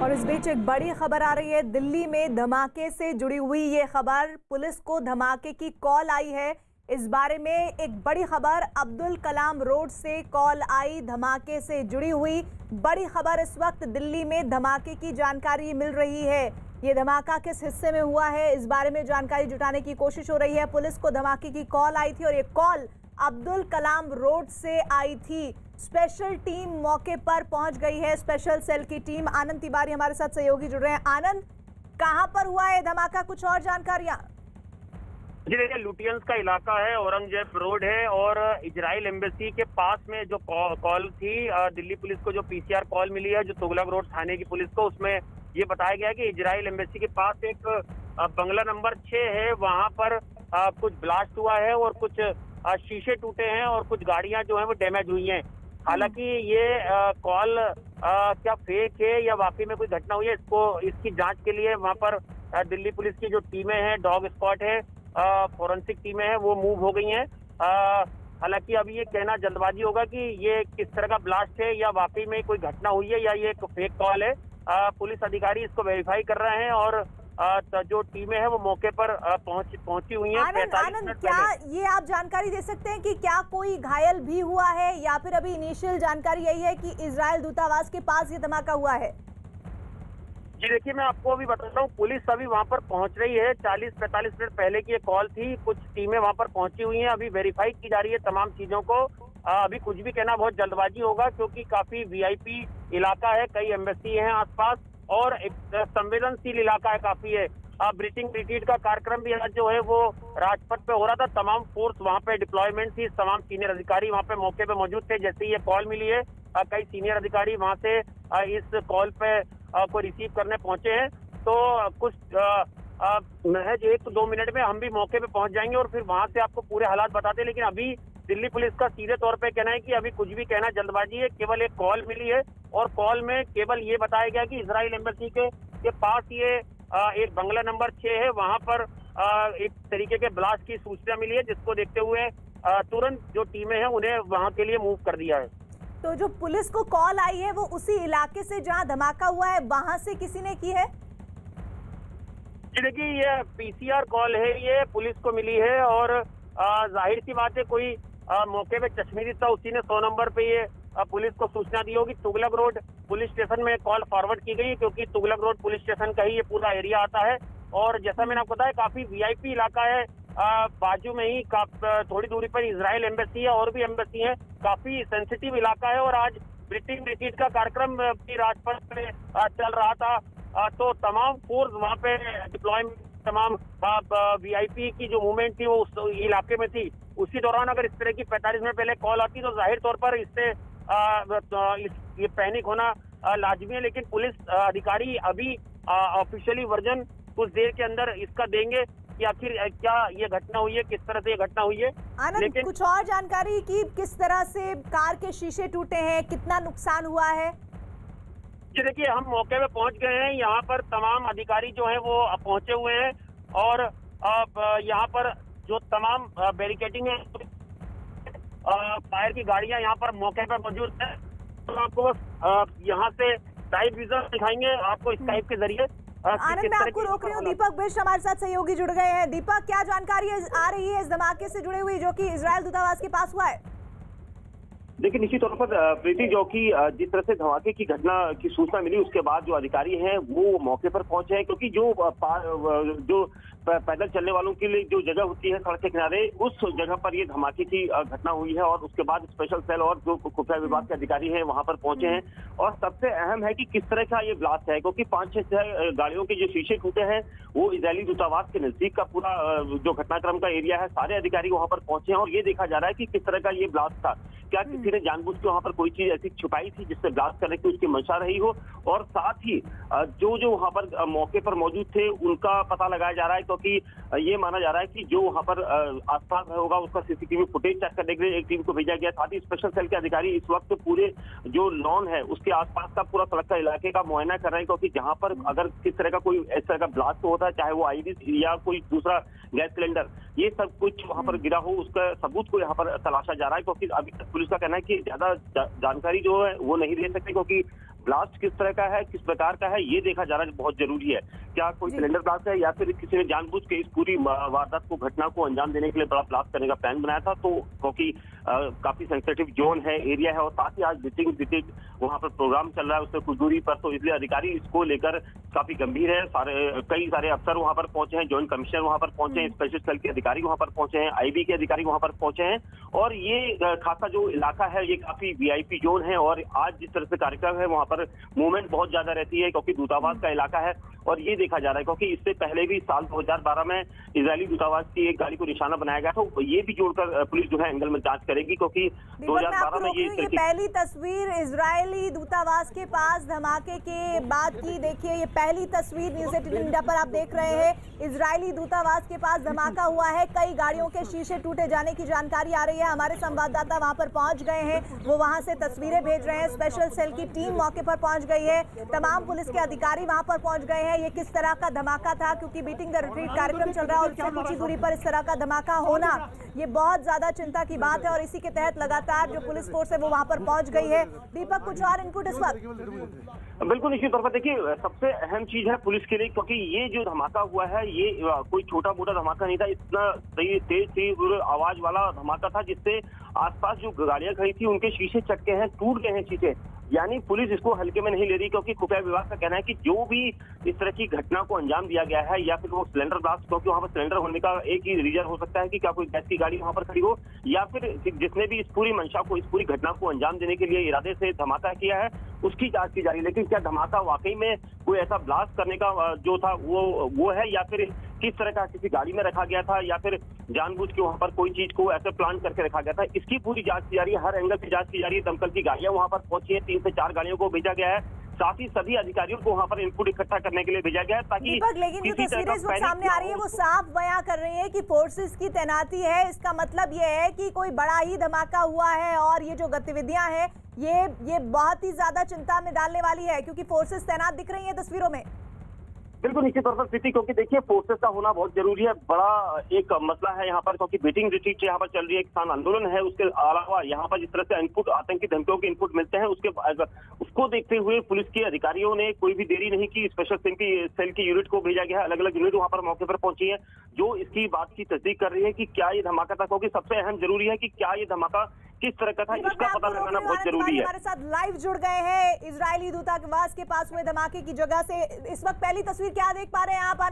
और इस बीच एक बड़ी खबर आ रही है। दिल्ली में धमाके से जुड़ी हुई ये खबर, पुलिस को धमाके की कॉल आई है। इस बारे में एक बड़ी खबर, अब्दुल कलाम रोड से कॉल आई धमाके से जुड़ी हुई बड़ी खबर। इस वक्त दिल्ली में धमाके की जानकारी मिल रही है। ये धमाका किस हिस्से में हुआ है, इस बारे में जानकारी जुटाने की कोशिश हो रही है। पुलिस को धमाके की कॉल आई थी और ये कॉल अब्दुल कलाम रोड से आई थी। स्पेशल टीम मौके पर पहुंच गई है, स्पेशल सेल की टीम। आनंद तिवारी हमारे साथ सहयोगी जुड़ रहे हैं। आनंद, कहां पर हुआ है धमाका, कुछ और जानकारियां? जी देखिए, लुटियंस का इलाका है, औरंगजेब रोड है और इजराइल एम्बेसी के पास में जो कॉल थी दिल्ली पुलिस को, जो पीसीआर कॉल मिली है जो तुगलक रोड थाने की पुलिस को, उसमें ये बताया गया है कि इजराइल एम्बेसी के पास एक बंगला नंबर 6 है, वहां पर कुछ ब्लास्ट हुआ है और कुछ शीशे टूटे हैं और कुछ गाड़ियां जो है वो डैमेज हुई हैं। हालांकि ये कॉल क्या फेक है या वाकई में कोई घटना हुई है, इसकी जांच के लिए वहां पर दिल्ली पुलिस की जो टीमें हैं, डॉग स्क्वाड है, फोरेंसिक टीमें हैं, वो मूव हो गई हैं। हालांकि अभी ये कहना जल्दबाजी होगा कि ये किस तरह का ब्लास्ट है या वाकई में कोई घटना हुई है या ये एक फेक कॉल है। पुलिस अधिकारी इसको वेरीफाई कर रहे हैं और जो टीमें हैं वो मौके पर पहुंची हुई हैं। आनंद, क्या ये आप जानकारी दे सकते हैं कि क्या कोई घायल भी हुआ है या फिर अभी इनिशियल जानकारी यही है कि इजराइल दूतावास के पास ये धमाका हुआ है? जी देखिए, मैं आपको अभी बताता हूँ, पुलिस अभी वहां पर पहुंच रही है। 40-45 मिनट पहले की ये कॉल थी, कुछ टीमें वहां पर पहुंची हुई हैं, अभी वेरीफाई की जा रही है तमाम चीजों को। अभी कुछ भी कहना बहुत जल्दबाजी होगा क्योंकि काफी वीआईपी इलाका है, कई एम्बेसी हैं आसपास और एक संवेदनशील इलाका है, काफी है। ब्रीचिंग रिट्रीट का कार्यक्रम भी आज जो है वो राजपथ पे हो रहा था। तमाम फोर्स वहां पे डिप्लॉयमेंट थी, तमाम सीनियर अधिकारी वहां पे मौके पे मौजूद थे। जैसे ये कॉल मिली है, कई सीनियर अधिकारी वहां से इस कॉल पे को रिसीव करने पहुंचे हैं। तो कुछ महज 1-2 मिनट में हम भी मौके पे पहुंच जाएंगे और फिर वहां से आपको पूरे हालात बताते हैं। लेकिन अभी दिल्ली पुलिस का सीधे तौर पे कहना है कि अभी कुछ भी कहना जल्दबाजी है। केवल एक कॉल मिली है और कॉल में केवल ये बताया गया कि इजराइल एम्बेसी के पास ये एक बंगला नंबर 6 है, वहां पर एक तरीके के ब्लास्ट की सूचना मिली है, जिसको देखते हुए तुरंत जो टीमें हैं उन्हें वहां के लिए मूव कर दिया है। तो जो पुलिस को कॉल आई है वो उसी इलाके से जहां धमाका हुआ है वहां से किसी ने की है? जी देखिए, ये पीसीआर कॉल है, ये पुलिस को मिली है और जाहिर सी बात है कोई मौके पे चश्मीदी था, उसी ने 100 नंबर पे ये पुलिस को सूचना दी होगी। तुगलक रोड पुलिस स्टेशन में कॉल फॉरवर्ड की गई क्योंकि तुगलक रोड पुलिस स्टेशन का ही ये पूरा एरिया आता है और जैसा मैंने आपको बताया काफी वीआईपी इलाका है। बाजू में ही थोड़ी दूरी पर इजराइल एम्बेसी है और भी एम्बेसी है, काफी सेंसिटिव इलाका है। और आज ब्रीचिंग रिट्रीट का कार्यक्रम भी राजपथ में चल रहा था, तो तमाम फोर्स वहां पे डिप्लॉयमेंट, तमाम वीआईपी की जो मूवमेंट थी वो उस इलाके में थी। उसी दौरान अगर इस तरह की 45 मिनट पहले कॉल आती तो जाहिर तौर पर इससे ये पैनिक होना लाजमी है। लेकिन पुलिस अधिकारी अभी ऑफिशियली वर्जन कुछ देर के अंदर इसका देंगे कि आखिर क्या ये घटना हुई है, किस तरह से ये घटना हुई है। लेकिन कुछ और जानकारी कि किस तरह से कार के शीशे टूटे हैं, कितना नुकसान हुआ है? जी देखिए, हम मौके पे पहुंच गए हैं, यहाँ पर तमाम अधिकारी जो हैं वो पहुंचे हुए हैं और यहाँ पर जो तमाम बैरिकेडिंग है, फायर की गाड़ियां यहाँ पर मौके पर मौजूद है। तो आपको बस यहाँ से लाइव विजुअल दिखाएंगे आपको इस टाइप के जरिए। आनंद, मैं आपको रोक रही हूँ, दीपक बिष्ट हमारे साथ सहयोगी जुड़ गए हैं। दीपक, क्या जानकारी आ रही है इस धमाके से जुड़े हुई जो कि इजराइल दूतावास के पास हुआ है? देखिए, निश्चित तौर पर प्रीति, जो कि जिस तरह से धमाके की घटना की सूचना मिली उसके बाद जो अधिकारी हैं वो मौके पर पहुंचे हैं, क्योंकि जो पैदल चलने वालों के लिए जो जगह होती है सड़क के किनारे, उस जगह पर ये धमाके की घटना हुई है और उसके बाद स्पेशल सेल और जो खुफिया विभाग के अधिकारी हैं वहां पर पहुंचे हैं। और सबसे अहम है कि किस तरह का ये ब्लास्ट है, क्योंकि 5-6 गाड़ियों के जो शीशे टूटे हैं वो इजरायली दूतावास के नजदीक का पूरा जो घटनाक्रम का एरिया है, सारे अधिकारी वहां पर पहुंचे हैं और ये देखा जा रहा है कि किस तरह का ये ब्लास्ट था। क्या किसी ने जानबूझ के वहां पर कोई चीज ऐसी छुपाई थी जिससे ब्लास्ट करने की उसकी मंशा रही हो, और साथ ही जो वहां पर मौके पर मौजूद थे उनका पता लगाया जा रहा है, क्योंकि ये माना जा रहा है कि जो वहां पर आसपास होगा उसका सीसीटीवी फुटेज चेक करने के लिए एक टीम को भेजा गया। साथ ही स्पेशल सेल के अधिकारी इस वक्त पूरे जो लॉन है उसके आसपास का पूरा सड़क का इलाके का मुआयना कर रहे हैं, क्योंकि जहां पर अगर किस तरह का कोई इस तरह का ब्लास्ट होता है, चाहे वो आईरिस या कोई दूसरा गैस सिलेंडर, ये सब कुछ वहां पर गिरा हो, उसका सबूत को यहाँ पर तलाशा जा रहा है। क्योंकि अभी तक पुलिस का कहना है कि ज्यादा जानकारी जो है वो नहीं दे सकते, क्योंकि ब्लास्ट किस तरह का है, किस प्रकार का है, ये देखा जाना बहुत जरूरी है। क्या कोई सिलेंडर ब्लास्ट है या फिर किसी ने जानबूझ के इस पूरी वारदात को, घटना को अंजाम देने के लिए बड़ा ब्लास्ट करने का प्लान बनाया था। तो क्योंकि काफी सेंसिटिव जोन है, एरिया है, और साथ ही आज विजिटिंग विजिट वहां पर प्रोग्राम चल रहा है उससे कुछ दूरी पर, तो इसलिए अधिकारी इसको लेकर काफी गंभीर है। कई सारे अफसर वहां पर पहुंचे हैं, जॉइंट कमिश्नर वहां पर पहुंचे हैं, स्पेशल सेल के अधिकारी वहां पर पहुंचे हैं, आईबी के अधिकारी वहां पर पहुंचे हैं। और ये खासा जो इलाका है ये काफी वीआईपी जोन है, और आज जिस तरह से कार्यक्रम है वहां पर मूवमेंट बहुत ज्यादा रहती है क्योंकि दूतावास का इलाका है। और ये देखा जा रहा है क्योंकि इससे पहले भी साल 2012 में इजरायली दूतावास की एक गाड़ी को निशाना बनाया गया, तो ये भी जोड़कर पुलिस जो है एंगल में जांच करेगी क्योंकि 2012 में ये पहली तस्वीर इजरायली दूतावास के पास धमाके के बाद की। देखिए ये पहली तस्वीर न्यूज़ 18 इंडिया पर आप देख रहे हैं, इजरायली दूतावास के पास धमाका हुआ है, कई गाड़ियों के शीशे टूटे जाने की जानकारी आ रही है। हमारे संवाददाता वहां पर पहुंच गए हैं, वो वहां से तस्वीरें भेज रहे हैं। स्पेशल सेल की टीम मौके पर पहुंच गई है, तमाम पुलिस के अधिकारी वहां पर पहुंच गए हैं। ये किस तरह का धमाका था, क्योंकि बीटिंग द रिट्रीट कार्यक्रम चल रहा है और उससे कुछ ही दूरी पर इस तरह का धमाका होना ये बहुत ज्यादा चिंता की बात है, और इसी के तहत लगातार जो पुलिस फोर्स है वो वहां पर पहुंच गई है। दीपक, कुछ और इनपुट इस वक्त? बिल्कुल निश्चित तौर पर देखिए, सबसे अहम चीज है पुलिस के लिए, क्योंकि ये जो धमाका हुआ है ये कोई छोटा मोटा धमाका नहीं था, इतना तेज आवाज वाला धमाका था जिससे आसपास जो गाड़ियां खड़ी थी उनके शीशे चटके हैं, टूट गए हैं शीशे। यानी पुलिस इसको हल्के में नहीं ले रही, क्योंकि खुफिया विभाग का कहना है कि जो भी इस तरह की घटना को अंजाम दिया गया है या फिर वो सिलेंडर ब्लास्ट, क्योंकि वहां पर सिलेंडर होने का एक ही रीजन हो सकता है कि क्या कोई गैस की गाड़ी वहां पर खड़ी हो, या फिर जिसने भी इस पूरी मंशा को, इस पूरी घटना को अंजाम देने के लिए इरादे से धमाका किया है उसकी जांच की जा रही है। लेकिन क्या धमाका वाकई में कोई ऐसा ब्लास्ट करने का जो था वो है, या फिर किस तरह का किसी गाड़ी में रखा गया था, या फिर जानबूझ के वहां पर कोई चीज को ऐसे प्लान करके रखा गया था, इसकी पूरी जांच की जा रही है। हर एंगल की जांच की जा रही है। दमकल की गाड़ियां वहां पर पहुंची है, 3 से 4 गाड़ियों को भेजा गया है, साथ ही सभी अधिकारियों को वहां पर इनपुट इकट्ठा करने के लिए भेजा गया है ताकि लेकिन जो तस्वीरें इस वक्त सामने आ रही है वो साफ बयां कर रही है कि फोर्सेस की तैनाती है। इसका मतलब ये है कि कोई बड़ा ही धमाका हुआ है, और ये जो गतिविधियां हैं ये बहुत ही ज्यादा चिंता में डालने वाली है, क्योंकि फोर्सेस तैनात दिख रही है तस्वीरों में। बिल्कुल निश्चित तौर पर स्थिति, क्योंकि देखिए फोर्सेस का होना बहुत जरूरी है। बड़ा एक मसला है यहाँ पर, क्योंकि बीटिंग रिट्रीट यहाँ पर चल रही है, किसान आंदोलन है, उसके अलावा यहाँ पर जिस तरह से इनपुट, आतंकी धमकियों के इनपुट मिलते हैं, उसको देखते हुए पुलिस के अधिकारियों ने कोई भी देरी नहीं की। स्पेशल सेल की यूनिट को भेजा गया है, अलग अलग यूनिट वहाँ पर मौके पर पहुंची है, जो इसकी बात की तस्दीक कर रही है कि क्या ये धमाका था, क्योंकि सबसे अहम जरूरी है कि क्या ये धमाका किस तरह का था, इसका पता लगाना बहुत जरूरी है। हमारे साथ लाइव जुड़ गए हैं इजरायली दूतावास के पास हुए धमाके की जगह से। इस वक्त पहली तस्वीर क्या देख पा रहे हैं आप?